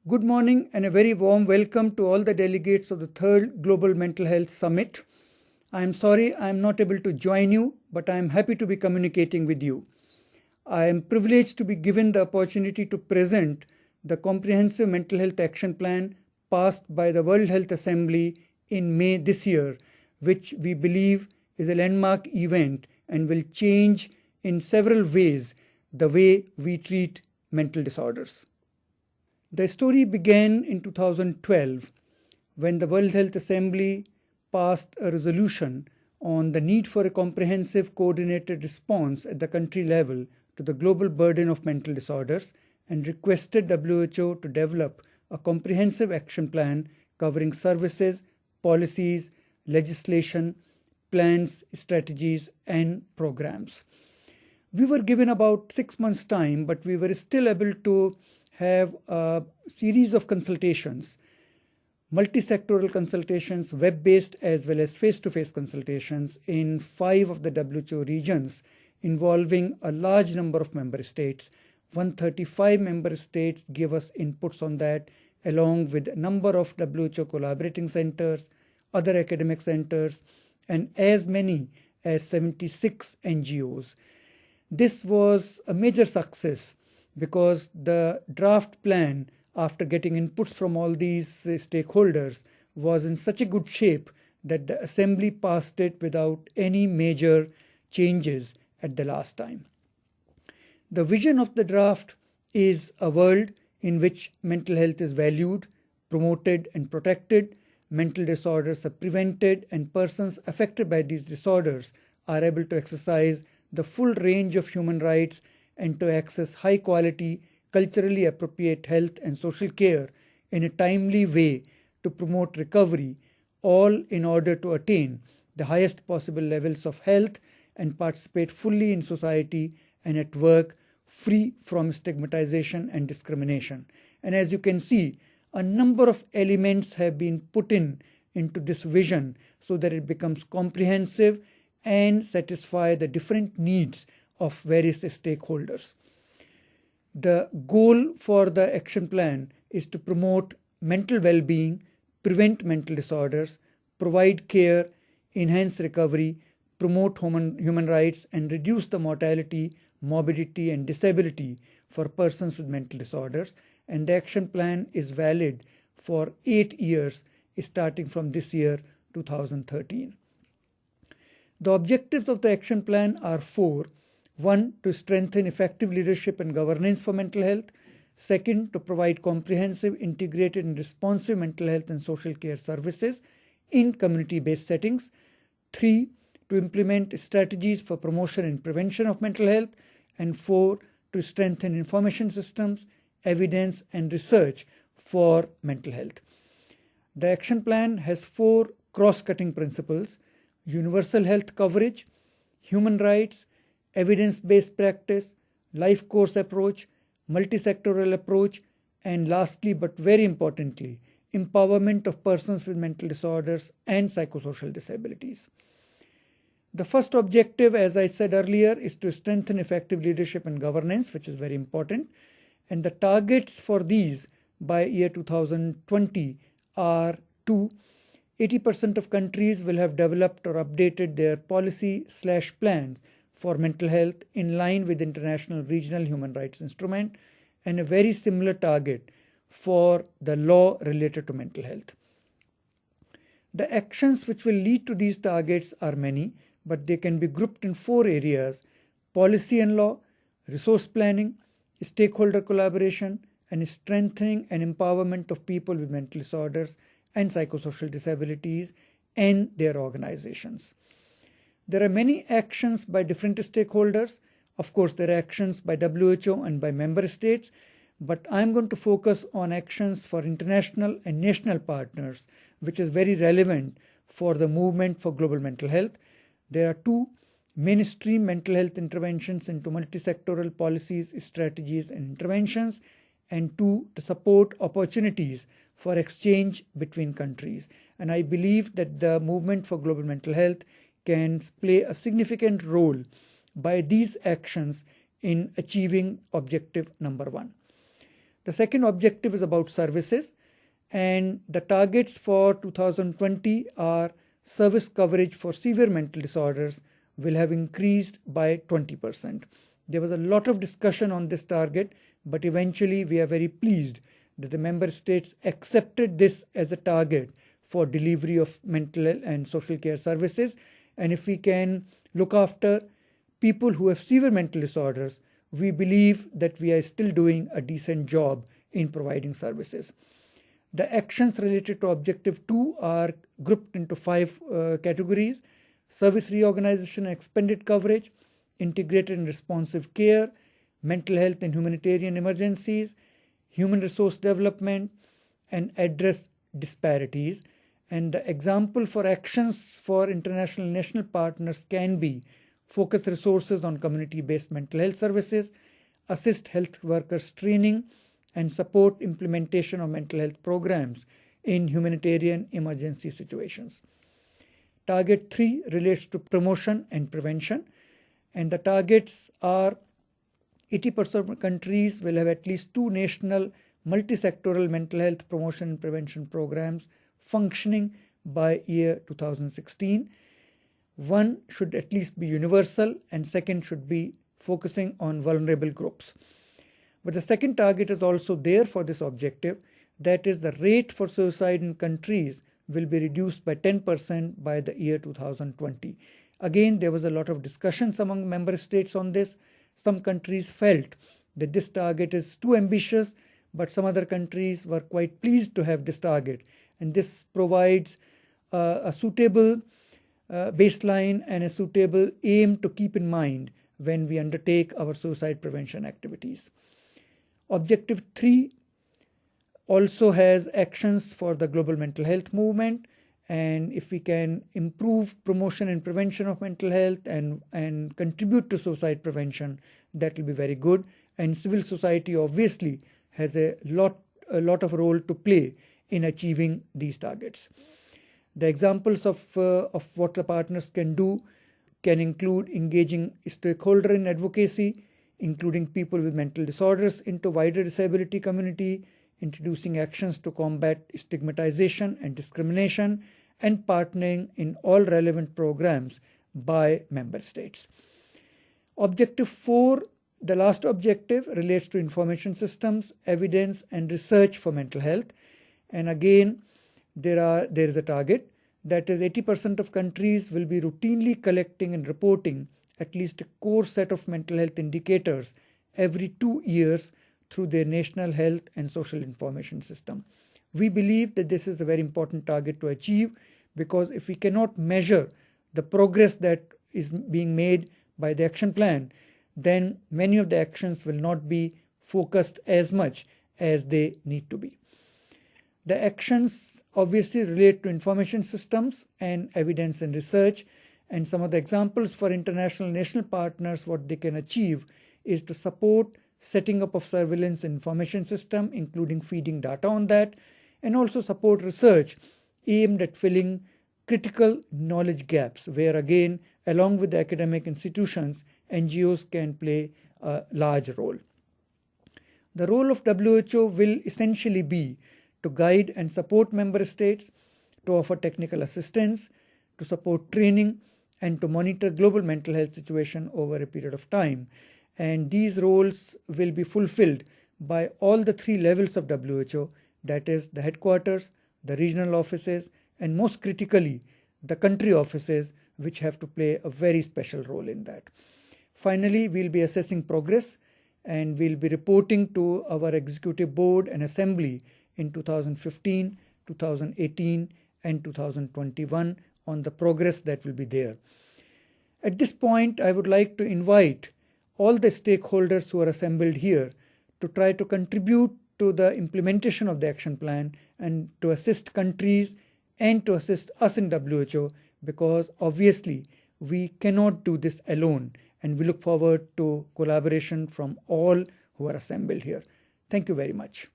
Good morning and a very warm welcome to all the delegates of the third Global Mental Health Summit. I am sorry I am not able to join you, but I am happy to be communicating with you. I am privileged to be given the opportunity to present the Comprehensive Mental Health Action Plan passed by the World Health Assembly in May this year, which we believe is a landmark event and will change in several ways the way we treat mental disorders. The story began in 2012 when the World Health Assembly passed a resolution on the need for a comprehensive coordinated response at the country level to the global burden of mental disorders and requested WHO to develop a comprehensive action plan covering services, policies, legislation, plans, strategies, and programs. We were given about 6 months' time, but we were still able to have a series of consultations, multi-sectoral consultations, web-based as well as face-to-face consultations in 5 of the WHO regions involving a large number of member states. 135 member states gave us inputs on that, along with a number of WHO collaborating centers, other academic centers, and as many as 76 NGOs. This was a major success because the draft plan, after getting inputs from all these stakeholders, was in such a good shape that the Assembly passed it without any major changes at the last time. The vision of the draft is a world in which mental health is valued, promoted, and protected, mental disorders are prevented, and persons affected by these disorders are able to exercise the full range of human rights and to access high quality, culturally appropriate health and social care in a timely way to promote recovery, all in order to attain the highest possible levels of health and participate fully in society and at work, free from stigmatization and discrimination. And as you can see, a number of elements have been put into this vision so that it becomes comprehensive and satisfy the different needs of various stakeholders. The goal for the action plan is to promote mental well-being, prevent mental disorders, provide care, enhance recovery, promote human rights, and reduce the mortality, morbidity, and disability for persons with mental disorders. And the action plan is valid for 8 years, starting from this year, 2013. The objectives of the action plan are 4. 1. To strengthen effective leadership and governance for mental health. 2. To provide comprehensive, integrated, and responsive mental health and social care services in community-based settings. 3. To implement strategies for promotion and prevention of mental health. And 4. To strengthen information systems, evidence, and research for mental health. The action plan has 4 cross-cutting principles: universal health coverage, human rights, evidence-based practice, life course approach, multi-sectoral approach, and lastly but very importantly, empowerment of persons with mental disorders and psychosocial disabilities. The first objective, as I said earlier, is to strengthen effective leadership and governance, which is very important. And the targets for these by year 2020 are 2. 80% of countries will have developed or updated their policy/plans for mental health in line with International Regional Human Rights Instrument, and a very similar target for the law related to mental health. The actions which will lead to these targets are many, but they can be grouped in 4 areas: policy and law, resource planning, stakeholder collaboration, and strengthening and empowerment of people with mental disorders and psychosocial disabilities and their organizations. There are many actions by different stakeholders. Of course, there are actions by WHO and by member states, but I'm going to focus on actions for international and national partners, which is very relevant for the movement for global mental health. There are 2 mainstream mental health interventions into multi-sectoral policies, strategies, and interventions, and 2, to support opportunities for exchange between countries. And I believe that the movement for global mental health can play a significant role by these actions in achieving objective number 1. The second objective is about services, and the targets for 2020 are service coverage for severe mental disorders will have increased by 20%. There was a lot of discussion on this target, but eventually we are very pleased that the member states accepted this as a target for delivery of mental and social care services. And if we can look after people who have severe mental disorders, we believe that we are still doing a decent job in providing services. The actions related to Objective 2 are grouped into 5 categories: service reorganization and expanded coverage, integrated and responsive care, mental health and humanitarian emergencies, human resource development, and address disparities. And the example for actions for international and national partners can be focus resources on community-based mental health services, assist health workers training, and support implementation of mental health programs in humanitarian emergency situations. Target 3 relates to promotion and prevention, and the targets are 80% of countries will have at least 2 national multi-sectoral mental health promotion and prevention programs functioning by year 2016. One should at least be universal, and second should be focusing on vulnerable groups. But the second target is also there for this objective, that is the rate for suicide in countries will be reduced by 10% by the year 2020. Again, there was a lot of discussions among member states on this. Some countries felt that this target is too ambitious, but some other countries were quite pleased to have this target. And this provides a suitable baseline and a suitable aim to keep in mind when we undertake our suicide prevention activities. Objective 3 also has actions for the global mental health movement, and if we can improve promotion and prevention of mental health and contribute to suicide prevention, that will be very good. And civil society obviously has a lot of role to play in achieving these targets. The examples of what the partners can do can include engaging stakeholder in advocacy, including people with mental disorders into wider disability community, introducing actions to combat stigmatization and discrimination, and partnering in all relevant programs by member states. Objective 4, the last objective, relates to information systems, evidence, and research for mental health. And again, there is a target, that is 80% of countries will be routinely collecting and reporting at least a core set of mental health indicators every 2 years through their national health and social information system. We believe that this is a very important target to achieve, because if we cannot measure the progress that is being made by the action plan, then many of the actions will not be focused as much as they need to be. The actions obviously relate to information systems and evidence and research, and some of the examples for international and national partners, what they can achieve is to support setting up of surveillance and information system, including feeding data on that, and also support research aimed at filling critical knowledge gaps, where again, along with the academic institutions, NGOs can play a large role. The role of WHO will essentially be to guide and support member states, to offer technical assistance, to support training, and to monitor global mental health situation over a period of time. And these roles will be fulfilled by all the 3 levels of WHO, that is the headquarters, the regional offices, and most critically, the country offices, which have to play a very special role in that. Finally, we'll be assessing progress, and we'll be reporting to our executive board and assembly in 2015, 2018, and 2021 on the progress that will be there. At this point, I would like to invite all the stakeholders who are assembled here to try to contribute to the implementation of the action plan and to assist countries and to assist us in WHO, because obviously we cannot do this alone, and we look forward to collaboration from all who are assembled here. Thank you very much.